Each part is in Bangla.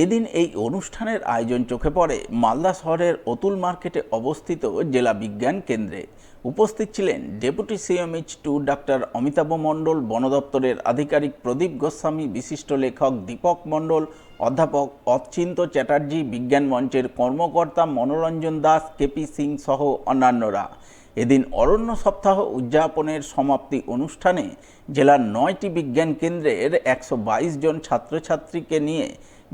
এদিন এই অনুষ্ঠানের আয়োজন চোখে পড়ে মালদা শহরের অতুল মার্কেটে অবস্থিত জেলা বিজ্ঞান কেন্দ্রে। উপস্থিত ছিলেন ডেপুটি CMH2 ডাক্তার অমিতাভ মণ্ডল, বন দপ্তরের আধিকারিক প্রদীপ গোস্বামী, বিশিষ্ট লেখক দীপক মণ্ডল, অধ্যাপক অচিন্ত চ্যাটার্জি, বিজ্ঞান মঞ্চের কর্মকর্তা মনোরঞ্জন দাস, KP সিং সহ অন্যান্যরা। এদিন অরণ্য সপ্তাহ উদযাপনের সমাপ্তি অনুষ্ঠানে জেলার 9টি বিজ্ঞান কেন্দ্রের 122 জন ছাত্রছাত্রীকে নিয়ে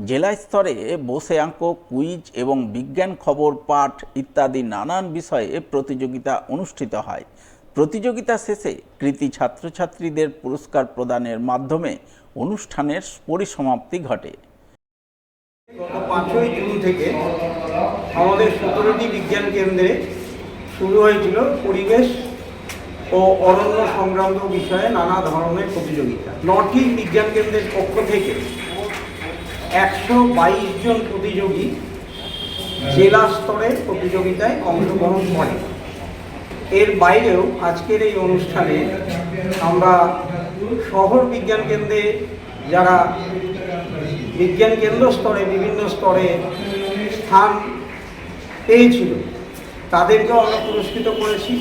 জেলা স্তরে বসে আঁকো, কুইজ এবং বিজ্ঞান খবর পাঠ ইত্যাদি নানান বিষয়ে প্রতিযোগিতা অনুষ্ঠিত হয়। প্রতিযোগিতা শেষে কৃতী ছাত্রছাত্রীদের পুরস্কার প্রদানের মাধ্যমে অনুষ্ঠানের পরিসমাপ্তি ঘটে। গত 5ই জুন থেকে আমাদের 17টি বিজ্ঞান কেন্দ্রে শুরু হয়েছিল পরিবেশ ও অরণ্য সংক্রান্ত বিষয়ে নানা ধরনের প্রতিযোগিতা। 9টি বিজ্ঞান কেন্দ্রের পক্ষ থেকে 122 জন প্রতিযোগী জেলা স্তরের প্রতিযোগিতায় অংশগ্রহণ করে। এর বাইরেও আজকের এই অনুষ্ঠানে আমরা শহর বিজ্ঞান কেন্দ্রে যারা বিজ্ঞান কেন্দ্র স্তরে বিভিন্ন স্তরে স্থান পেয়েছিল তাদেরকেও আমরা পুরস্কৃত করেছি।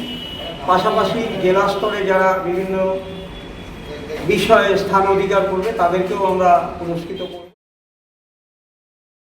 পাশাপাশি জেলা স্তরে যারা বিভিন্ন বিষয়ে স্থান অধিকার করবে তাদেরকেও আমরা পুরস্কৃত করি।